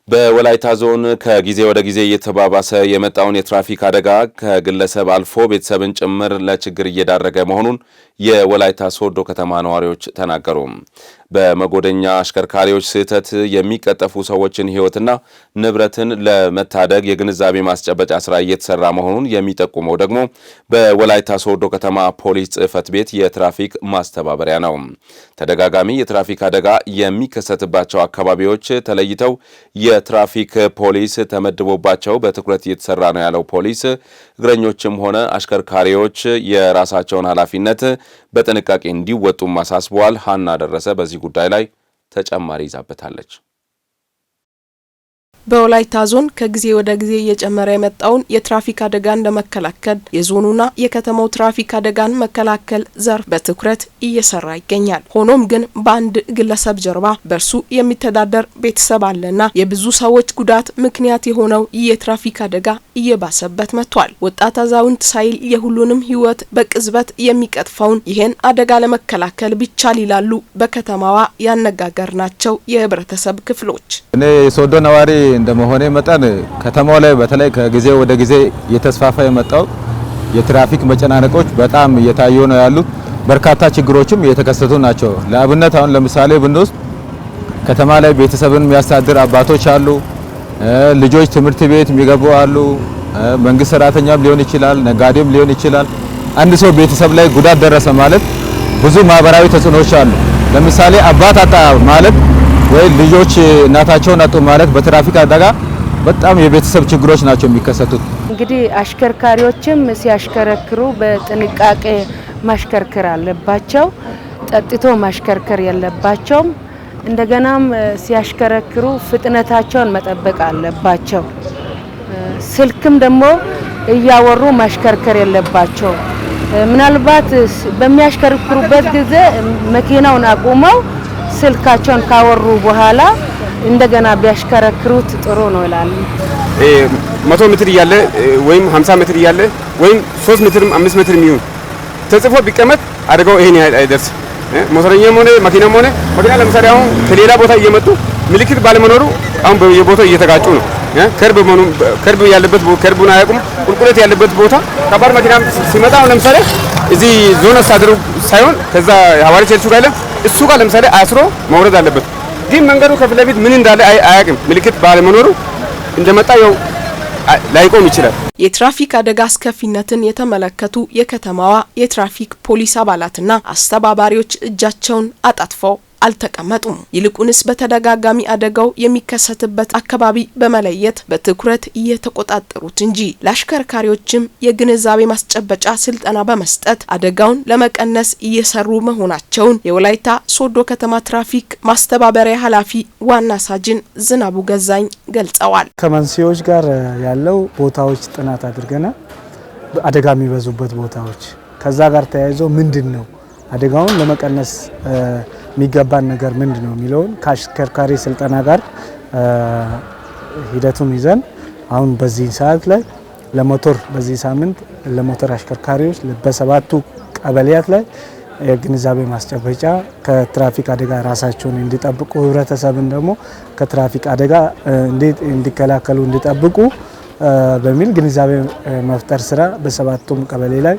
በወላይታ ዞን ከጊዜ ወደ ጊዜ እየተባባሰ የመጣውን የትራፊክ አደጋ ከግለሰብ አልፎ ቤተሰብን ጭምር ለችግር እየዳረገ መሆኑን የወላይታ ሶዶ ከተማ ነዋሪዎች ተናገሩ። በመጎደኛ አሽከርካሪዎች ስህተት የሚቀጠፉ ሰዎችን ሕይወትና ንብረትን ለመታደግ የግንዛቤ ማስጨበጫ ስራ እየተሰራ መሆኑን የሚጠቁመው ደግሞ በወላይታ ሶዶ ከተማ ፖሊስ ጽሕፈት ቤት የትራፊክ ማስተባበሪያ ነው። ተደጋጋሚ የትራፊክ አደጋ የሚከሰትባቸው አካባቢዎች ተለይተው የትራፊክ ፖሊስ ተመድቦባቸው በትኩረት እየተሰራ ነው ያለው ፖሊስ እግረኞችም ሆነ አሽከርካሪዎች የራሳቸውን ኃላፊነት በጥንቃቄ እንዲወጡም አሳስበዋል። ሀና ደረሰ በዚህ ጉዳይ ላይ ተጨማሪ ይዛበታለች። በወላይታ ዞን ከጊዜ ወደ ጊዜ እየጨመረ የመጣውን የትራፊክ አደጋን ለመከላከል የዞኑና የከተማው ትራፊክ አደጋን መከላከል ዘርፍ በትኩረት እየሰራ ይገኛል። ሆኖም ግን በአንድ ግለሰብ ጀርባ በርሱ የሚተዳደር ቤተሰብ አለና የብዙ ሰዎች ጉዳት ምክንያት የሆነው የትራፊክ አደጋ እየባሰበት መጥቷል። ወጣት አዛውንት ሳይል የሁሉንም ሕይወት በቅጽበት የሚቀጥፈውን ይህን አደጋ ለመከላከል ቢቻል ይላሉ በከተማዋ ያነጋገርናቸው የህብረተሰብ ክፍሎች። እኔ ሶዶ ነዋሪ እንደመሆነ መጠን ከተማው ላይ በተለይ ከጊዜ ወደ ጊዜ እየተስፋፋ የመጣው የትራፊክ መጨናነቆች በጣም እየታዩ ነው ያሉት። በርካታ ችግሮችም እየተከሰቱ ናቸው። ለአብነት አሁን ለምሳሌ ብንወስድ ከተማ ላይ ቤተሰብን የሚያስተዳድር አባቶች አሉ፣ ልጆች ትምህርት ቤት የሚገቡ አሉ፣ መንግስት ሰራተኛም ሊሆን ይችላል፣ ነጋዴም ሊሆን ይችላል። አንድ ሰው ቤተሰብ ላይ ጉዳት ደረሰ ማለት ብዙ ማህበራዊ ተጽዕኖዎች አሉ። ለምሳሌ አባት አጣ ማለት ወይ ልጆች እናታቸውን አጡ ማለት በትራፊክ አደጋ በጣም የቤተሰብ ችግሮች ናቸው የሚከሰቱት። እንግዲህ አሽከርካሪዎችም ሲያሽከረክሩ በጥንቃቄ ማሽከርከር አለባቸው። ጠጥቶ ማሽከርከር የለባቸውም። እንደገናም ሲያሽከረክሩ ፍጥነታቸውን መጠበቅ አለባቸው። ስልክም ደግሞ እያወሩ ማሽከርከር የለባቸው። ምናልባት በሚያሽከረክሩበት ጊዜ መኪናውን አቁመው ስልካቸውን ካወሩ በኋላ እንደገና ቢያሽከረክሩት ጥሩ ነው ይላል። 100 ሜትር ያለ ወይም 50 ሜትር ያለ ወይም 3 ሜትር 5 ሜትር የሚሆን ተጽፎ ቢቀመጥ አደጋው ይሄን አይደርስ። ሞተረኛም ሆነ መኪናም ሆነ መኪና ለምሳሌ አሁን ከሌላ ቦታ እየመጡ ምልክት ባለመኖሩ አሁን በየቦታው እየተጋጩ ነው። ከርብ ያለበት ከርቡን አያውቁም። ቁልቁለት ያለበት ቦታ ከባድ መኪና ሲመጣ አሁን ለምሳሌ እዚህ ዞን አስተዳደሩ ሳይሆን ከዛ ሐዋሪ ቸርቹ ጋር እሱ ጋር ለምሳሌ አስሮ መውረድ አለበት። ግን መንገዱ ከፊት ለፊት ምን እንዳለ አያውቅም። ምልክት ባለመኖሩ እንደመጣ ያው ላይቆም ይችላል። የትራፊክ አደጋ አስከፊነትን የተመለከቱ የከተማዋ የትራፊክ ፖሊስ አባላትና አስተባባሪዎች እጃቸውን አጣጥፈው አልተቀመጡም። ይልቁንስ በተደጋጋሚ አደጋው የሚከሰትበት አካባቢ በመለየት በትኩረት እየተቆጣጠሩት እንጂ ለአሽከርካሪዎችም የግንዛቤ ማስጨበጫ ስልጠና በመስጠት አደጋውን ለመቀነስ እየሰሩ መሆናቸውን የወላይታ ሶዶ ከተማ ትራፊክ ማስተባበሪያ ኃላፊ ዋና ሳጅን ዝናቡ ገዛኝ ገልጸዋል። ከመንስኤዎች ጋር ያለው ቦታዎች ጥናት አድርገናል። አደጋ የሚበዙበት ቦታዎች ከዛ ጋር ተያይዞ ምንድነው አደጋውን ለመቀነስ የሚገባን ነገር ምንድነው የሚለውን ከአሽከርካሪ ስልጠና ጋር ሂደቱን ይዘን አሁን በዚህ ሰዓት ላይ ለሞተር በዚህ ሳምንት ለሞተር አሽከርካሪዎች በሰባቱ ቀበሌያት ላይ የግንዛቤ ማስጨበጫ ከትራፊክ አደጋ ራሳቸውን እንዲጠብቁ ህብረተሰብን ደግሞ ከትራፊክ አደጋ እንዲከላከሉ እንዲጠብቁ በሚል ግንዛቤ መፍጠር ስራ በሰባቱም ቀበሌ ላይ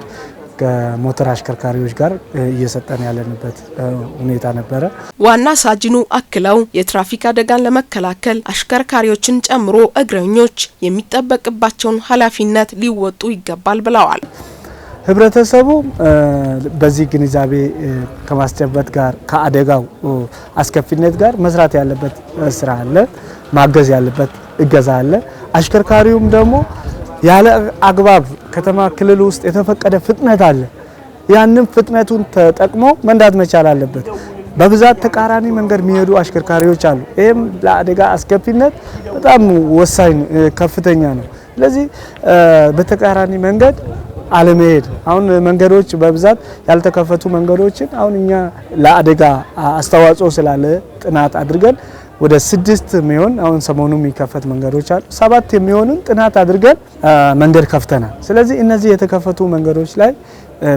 ከሞተር አሽከርካሪዎች ጋር እየሰጠን ያለንበት ሁኔታ ነበረ። ዋና ሳጅኑ አክለው የትራፊክ አደጋን ለመከላከል አሽከርካሪዎችን ጨምሮ እግረኞች የሚጠበቅባቸውን ኃላፊነት ሊወጡ ይገባል ብለዋል። ህብረተሰቡ በዚህ ግንዛቤ ከማስጨበጥ ጋር ከአደጋው አስከፊነት ጋር መስራት ያለበት ስራ አለ፣ ማገዝ ያለበት እገዛ አለ። አሽከርካሪውም ደግሞ ያለ አግባብ ከተማ ክልል ውስጥ የተፈቀደ ፍጥነት አለ። ያንን ፍጥነቱን ተጠቅሞ መንዳት መቻል አለበት። በብዛት ተቃራኒ መንገድ የሚሄዱ አሽከርካሪዎች አሉ። ይሄም ለአደጋ አስከፊነት በጣም ወሳኝ ከፍተኛ ነው። ስለዚህ በተቃራኒ መንገድ አለመሄድ አሁን መንገዶች በብዛት ያልተከፈቱ መንገዶችን አሁን እኛ ለአደጋ አስተዋጽኦ ስላለ ጥናት አድርገን ወደ 6 የሚሆን አሁን ሰሞኑ የሚከፈት መንገዶች አሉ። 7 የሚሆኑን ጥናት አድርገን መንገድ ከፍተናል። ስለዚህ እነዚህ የተከፈቱ መንገዶች ላይ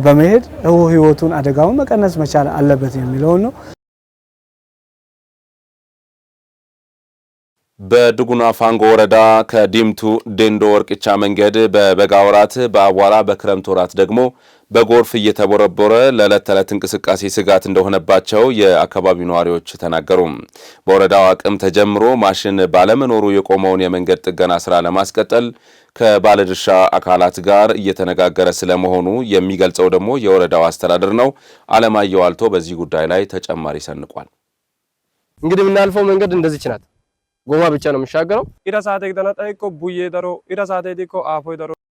በመሄድ ህይወቱን አደጋውን መቀነስ መቻል አለበት የሚለው ነው። በድጉና ፋንጎ ወረዳ ከዲምቱ ዴንዶ ወርቅቻ መንገድ በበጋ ወራት በአቧራ በክረምት ወራት ደግሞ በጎርፍ እየተቦረቦረ ለዕለት ተዕለት እንቅስቃሴ ስጋት እንደሆነባቸው የአካባቢው ነዋሪዎች ተናገሩ። በወረዳው አቅም ተጀምሮ ማሽን ባለመኖሩ የቆመውን የመንገድ ጥገና ስራ ለማስቀጠል ከባለድርሻ አካላት ጋር እየተነጋገረ ስለመሆኑ የሚገልጸው ደግሞ የወረዳው አስተዳደር ነው። አለማየሁ አልቶ በዚህ ጉዳይ ላይ ተጨማሪ ሰንቋል። እንግዲህ የምናልፈው መንገድ እንደዚህ ናት። ጎማ ብቻ ነው የሚሻገረው።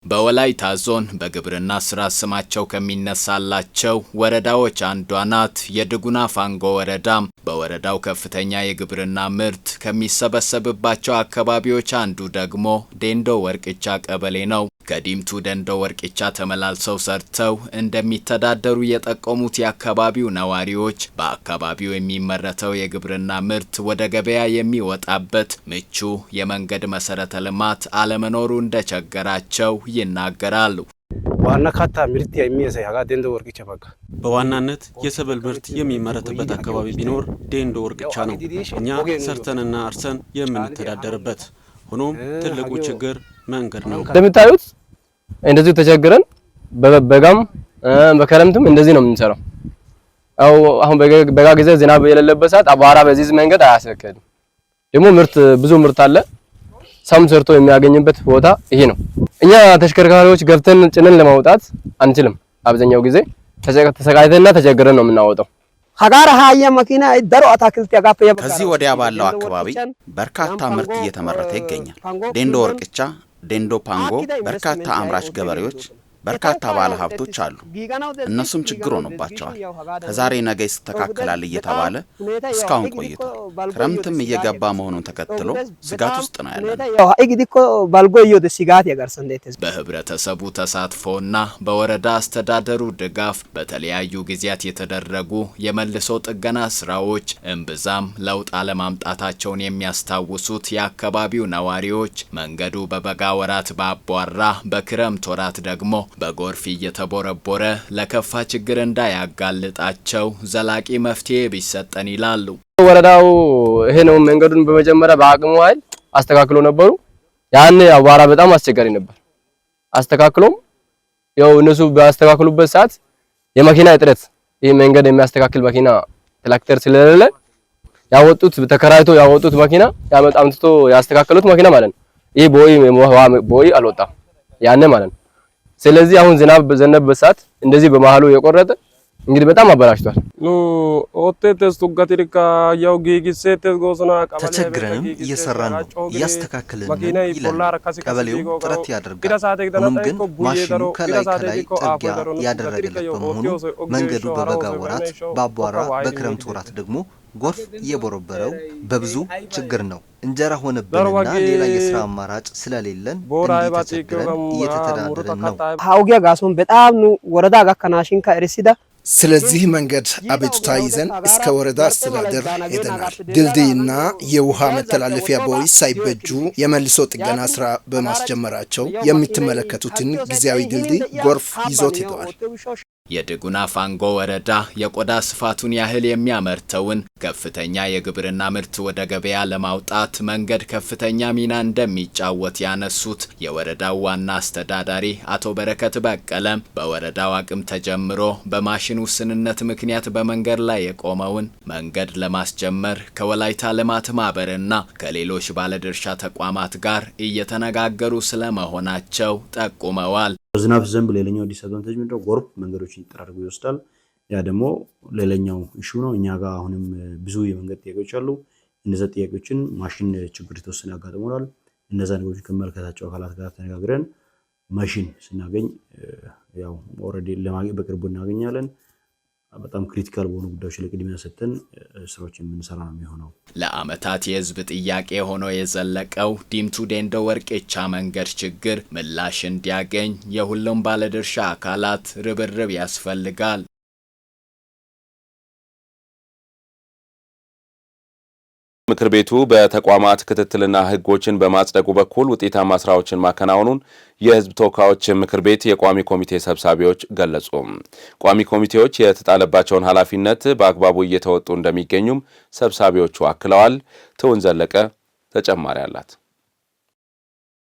በወላይታ ዞን በግብርና ስራ ስማቸው ከሚነሳላቸው ወረዳዎች አንዷ ናት የድጉና ፋንጎ ወረዳ። በወረዳው ከፍተኛ የግብርና ምርት ከሚሰበሰብባቸው አካባቢዎች አንዱ ደግሞ ዴንዶ ወርቅቻ ቀበሌ ነው። ከዲምቱ ደንዶ ወርቅቻ ተመላልሰው ሰርተው እንደሚተዳደሩ የጠቆሙት የአካባቢው ነዋሪዎች በአካባቢው የሚመረተው የግብርና ምርት ወደ ገበያ የሚወጣበት ምቹ የመንገድ መሰረተ ልማት አለመኖሩ እንደቸገራቸው ይናገራሉ። ዋና ካታ ምርት የሚያሳይ ሀጋ ዴንዶ ወርቅቻ በቃ በዋናነት የሰብል ምርት የሚመረትበት አካባቢ ቢኖር ዴንዶ ወርቅቻ ነው። እኛ ሰርተንና አርሰን የምንተዳደርበት። ሆኖም ትልቁ ችግር መንገድ ነው። እንደምታዩት እንደዚህ ተቸግረን በበጋም በክረምትም እንደዚህ ነው የምንሰራው። አሁን በጋ ጊዜ ዝናብ የሌለበት ሰዓት አቧራ በዚህ መንገድ አያስከድም። ደግሞ ብዙ ምርት አለ። ሰም ሰርቶ የሚያገኝበት ቦታ ይሄ ነው። እኛ ተሽከርካሪዎች ገብተን ጭነን ለማውጣት አንችልም። አብዛኛው ጊዜ ተሰቃይተንና ተቸግረን ነው የምናወጣው። ሀጋራ ሃያ መኪና ደሮ አታክልት ያጋፈ ከዚህ ወዲያ ባለው አካባቢ በርካታ ምርት እየተመረተ ይገኛል። ዴንዶ ወርቅቻ፣ ዴንዶ ፓንጎ በርካታ አምራች ገበሬዎች፣ በርካታ ባለ ሀብቶች አሉ። እነሱም ችግር ሆኖባቸዋል። ከዛሬ ነገ ይስተካከላል እየተባለ እስካሁን ቆይቷል። ክረምትም እየገባ መሆኑን ተከትሎ ስጋት ውስጥ ነው ያለነው። በህብረተሰቡ ተሳትፎና በወረዳ አስተዳደሩ ድጋፍ በተለያዩ ጊዜያት የተደረጉ የመልሶ ጥገና ስራዎች እምብዛም ለውጥ አለማምጣታቸውን የሚያስታውሱት የአካባቢው ነዋሪዎች መንገዱ በበጋ ወራት በአቧራ በክረምት ወራት ደግሞ በጎርፍ እየተቦረቦረ ለከፋ ችግር እንዳያጋልጣቸው ዘላቂ መፍትሄ ቢሰጠን ይላሉ። ወረዳው ይሄ ነው መንገዱን በመጀመሪያ በአቅሙ ኃይል አስተካክሎ ነበሩ። ያን አቧራ በጣም አስቸጋሪ ነበር። አስተካክሎም ያው እነሱ ባስተካክሉበት ሰዓት የመኪና እጥረት ይሄ መንገድ የሚያስተካክል መኪና ትራክተር ስለሌለ ያወጡት ተከራይቶ ያወጡት መኪና ያመጣምጥቶ ያስተካክሉት መኪና ማለት ነው። ይሄ ቦይ አልወጣም ያኔ ማለት ነው። ስለዚህ አሁን ዝናብ በዘነበበት ሰዓት እንደዚህ በመሃሉ የቆረጠ እንግዲህ በጣም አበላሽቷል። ተቸግረንም እየሰራን ነው፣ እያስተካከልን ይላል ቀበሌው ጥረት ያደርጋል። ሆኖም ግን ማሽኑ ከላይ ጥርጊያ ያደረገለት በመሆኑ መንገዱ በበጋ ወራት በአቧራ በክረምት ወራት ደግሞ ጎርፍ እየቦረበረው በብዙ ችግር ነው። እንጀራ ሆነብንና ሌላ የስራ አማራጭ ስለሌለን እንዲተቸግረን እየተተዳደረን ነው። ሀውጊያ ጋሶን በጣም ነው ወረዳ ጋከናሽን ከርሲዳ ስለዚህ መንገድ አቤቱታ ይዘን እስከ ወረዳ አስተዳደር ሄደናል። ድልድይና የውሃ መተላለፊያ ቦይ ሳይበጁ የመልሶ ጥገና ስራ በማስጀመራቸው የምትመለከቱትን ጊዜያዊ ድልድይ ጎርፍ ይዞት ሄደዋል። የድጉና ፋንጎ ወረዳ የቆዳ ስፋቱን ያህል የሚያመርተውን ከፍተኛ የግብርና ምርት ወደ ገበያ ለማውጣት መንገድ ከፍተኛ ሚና እንደሚጫወት ያነሱት የወረዳው ዋና አስተዳዳሪ አቶ በረከት በቀለም በወረዳው አቅም ተጀምሮ በማሽን ውስንነት ምክንያት በመንገድ ላይ የቆመውን መንገድ ለማስጀመር ከወላይታ ልማት ማህበርና ከሌሎች ባለድርሻ ተቋማት ጋር እየተነጋገሩ ስለመሆናቸው ጠቁመዋል። ዝናብ ዘንብ ሌላኛው ዲስአድቫንቴጅ ምንድነው? ጎርፍ መንገዶችን ይጠራርጉ ይወስዳል። ያ ደግሞ ሌላኛው ኢሹ ነው። እኛ ጋር አሁንም ብዙ የመንገድ ጥያቄዎች አሉ። እነዚህ ጥያቄዎችን ማሽን ችግር የተወሰነ ያጋጥመናል። እነዛ ነገሮች ከመለከታቸው አካላት ጋር ተነጋግረን ማሽን ስናገኝ ያው ኦሬዲ በቅርቡ እናገኛለን። በጣም ክሪቲካል በሆኑ ጉዳዮች ላይ ቅድሚያ ሰጥተን ስራዎችን የምንሰራ ነው የሚሆነው። ለአመታት የህዝብ ጥያቄ ሆኖ የዘለቀው ዲምቱ ዴንዶ ወርቅቻ መንገድ ችግር ምላሽ እንዲያገኝ የሁሉም ባለድርሻ አካላት ርብርብ ያስፈልጋል። ምክር ቤቱ በተቋማት ክትትልና ህጎችን በማጽደቁ በኩል ውጤታማ ስራዎችን ማከናወኑን የህዝብ ተወካዮች ምክር ቤት የቋሚ ኮሚቴ ሰብሳቢዎች ገለጹ። ቋሚ ኮሚቴዎች የተጣለባቸውን ኃላፊነት በአግባቡ እየተወጡ እንደሚገኙም ሰብሳቢዎቹ አክለዋል። ትውን ዘለቀ ተጨማሪ አላት።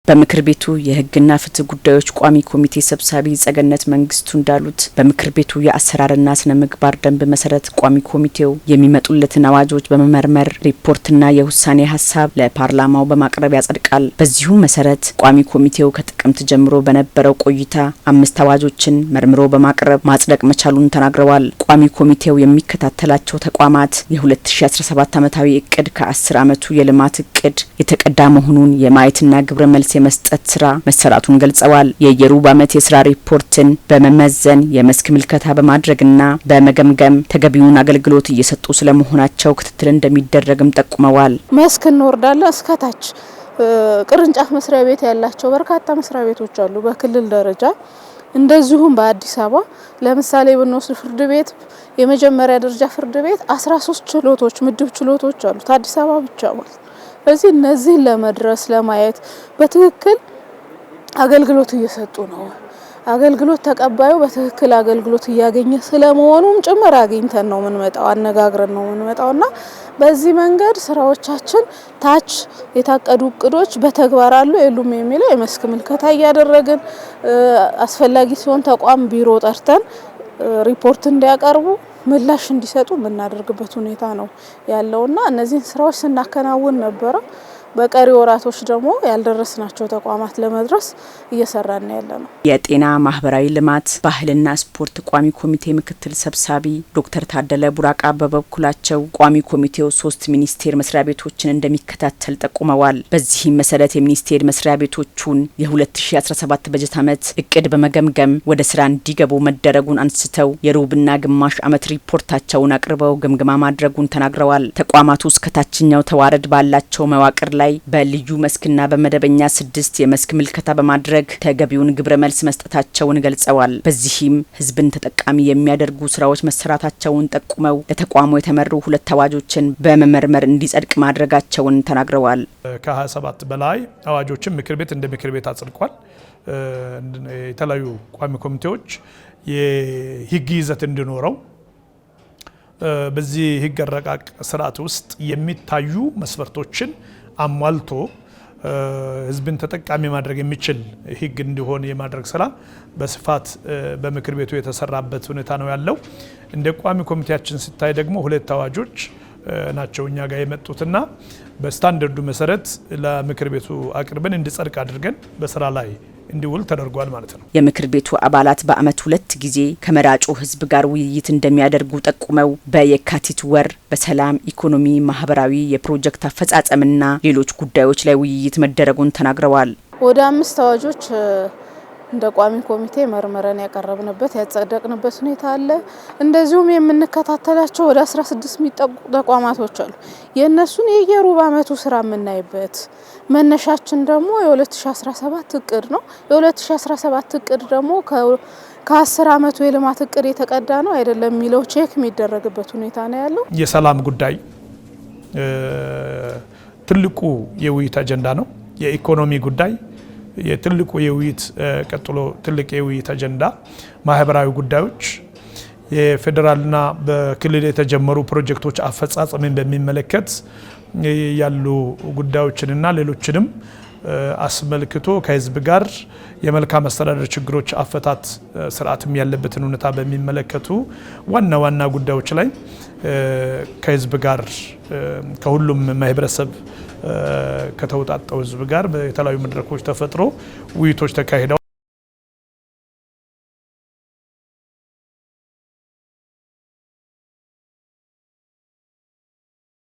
በምክር ቤቱ የህግና ፍትህ ጉዳዮች ቋሚ ኮሚቴ ሰብሳቢ ጸገነት መንግስቱ እንዳሉት በምክር ቤቱ የአሰራርና ስነ ምግባር ደንብ መሰረት ቋሚ ኮሚቴው የሚመጡለትን አዋጆች በመመርመር ሪፖርትና የውሳኔ ሀሳብ ለፓርላማው በማቅረብ ያጸድቃል። በዚሁ መሰረት ቋሚ ኮሚቴው ከጥቅምት ጀምሮ በነበረው ቆይታ 5 አዋጆችን መርምሮ በማቅረብ ማጽደቅ መቻሉን ተናግረዋል። ቋሚ ኮሚቴው የሚከታተላቸው ተቋማት የ2017 ዓመታዊ እቅድ ከ10 ዓመቱ የልማት እቅድ የተቀዳ መሆኑን የማየትና ግብረ መልስ የመስጠት ስራ መሰራቱን ገልጸዋል። የየሩብ ዓመት የስራ ሪፖርትን በመመዘን የመስክ ምልከታ በማድረግና በመገምገም ተገቢውን አገልግሎት እየሰጡ ስለመሆናቸው ክትትል እንደሚደረግም ጠቁመዋል። መስክ እንወርዳለን እስከታች ቅርንጫፍ መስሪያ ቤት ያላቸው በርካታ መስሪያ ቤቶች አሉ በክልል ደረጃ። እንደዚሁም በአዲስ አበባ ለምሳሌ ብንወስድ ፍርድ ቤት የመጀመሪያ ደረጃ ፍርድ ቤት 13 ችሎቶች ምድብ ችሎቶች አሉት አዲስ አበባ ብቻ ማለት። በዚህ እነዚህ ለመድረስ ለማየት በትክክል አገልግሎት እየሰጡ ነው። አገልግሎት ተቀባዩ በትክክል አገልግሎት እያገኘ ስለመሆኑም ጭምር አግኝተን ነው የምንመጣው፣ አነጋግረን ነው የምንመጣውና በዚህ መንገድ ስራዎቻችን ታች የታቀዱ እቅዶች በተግባር አሉ የሉም የሚለው የመስክ ምልከታ እያደረግን አስፈላጊ ሲሆን ተቋም ቢሮ ጠርተን ሪፖርት እንዲያቀርቡ ምላሽ እንዲሰጡ የምናደርግበት ሁኔታ ነው ያለውና እነዚህን ስራዎች ስናከናውን ነበረ። በቀሪ ወራቶች ደግሞ ያልደረስናቸው ተቋማት ለመድረስ እየሰራን ያለነው። የጤና ማህበራዊ ልማት ባህልና ስፖርት ቋሚ ኮሚቴ ምክትል ሰብሳቢ ዶክተር ታደለ ቡራቃ በበኩላቸው ቋሚ ኮሚቴው 3 ሚኒስቴር መስሪያ ቤቶችን እንደሚከታተል ጠቁመዋል። በዚህም መሰረት የሚኒስቴር መስሪያ ቤቶቹን የ2017 በጀት ዓመት እቅድ በመገምገም ወደ ስራ እንዲገቡ መደረጉን አንስተው የሩብና ግማሽ ዓመት ሪፖርታቸውን አቅርበው ግምገማ ማድረጉን ተናግረዋል። ተቋማቱ እስከ ታችኛው ተዋረድ ባላቸው መዋቅር ላይ በልዩ መስክና በመደበኛ 6 የመስክ ምልከታ በማድረግ ተገቢውን ግብረ መልስ መስጠታቸውን ገልጸዋል። በዚህም ህዝብን ተጠቃሚ የሚያደርጉ ስራዎች መሰራታቸውን ጠቁመው ለተቋሙ የተመሩ 2 አዋጆችን በመመርመር እንዲጸድቅ ማድረጋቸውን ተናግረዋል። ከ27 በላይ አዋጆችን ምክር ቤት እንደ ምክር ቤት አጽድቋል። የተለያዩ ቋሚ ኮሚቴዎች የህግ ይዘት እንዲኖረው በዚህ ህግ አረቃቅ ስርዓት ውስጥ የሚታዩ መስፈርቶችን አሟልቶ ህዝብን ተጠቃሚ ማድረግ የሚችል ህግ እንዲሆን የማድረግ ስራ በስፋት በምክር ቤቱ የተሰራበት ሁኔታ ነው ያለው። እንደ ቋሚ ኮሚቴያችን ሲታይ ደግሞ 2 አዋጆች ናቸው እኛ ጋር የመጡትና በስታንዳርዱ መሰረት ለምክር ቤቱ አቅርበን እንዲጸድቅ አድርገን በስራ ላይ እንዲውል ተደርጓል ማለት ነው። የምክር ቤቱ አባላት በአመት 2 ጊዜ ከመራጩ ህዝብ ጋር ውይይት እንደሚያደርጉ ጠቁመው በየካቲት ወር በሰላም ኢኮኖሚ፣ ማህበራዊ የፕሮጀክት አፈጻጸምና ሌሎች ጉዳዮች ላይ ውይይት መደረጉን ተናግረዋል። ወደ 5 አዋጆች እንደ ቋሚ ኮሚቴ መርመረን ያቀረብንበት ያጸደቅንበት ሁኔታ አለ። እንደዚሁም የምንከታተላቸው ወደ 16 የሚጠቁ ተቋማቶች አሉ። የእነሱን የየሩብ ዓመቱ ስራ የምናይበት መነሻችን ደግሞ የ2017 እቅድ ነው። የ2017 እቅድ ደግሞ ከ10 ዓመቱ የልማት እቅድ የተቀዳ ነው አይደለም የሚለው ቼክ የሚደረግበት ሁኔታ ነው ያለው። የሰላም ጉዳይ ትልቁ የውይይት አጀንዳ ነው። የኢኮኖሚ ጉዳይ የትልቁ የውይይት ቀጥሎ ትልቅ የውይይት አጀንዳ፣ ማህበራዊ ጉዳዮች፣ የፌዴራልና በክልል የተጀመሩ ፕሮጀክቶች አፈጻጸምን በሚመለከት ያሉ ጉዳዮችንና ሌሎችንም አስመልክቶ ከህዝብ ጋር የመልካም አስተዳደር ችግሮች አፈታት ስርዓትም ያለበትን ሁኔታ በሚመለከቱ ዋና ዋና ጉዳዮች ላይ ከህዝብ ጋር ከሁሉም ማህበረሰብ ከተውጣጣው ህዝብ ጋር በተለያዩ መድረኮች ተፈጥሮ ውይይቶች ተካሂደዋል።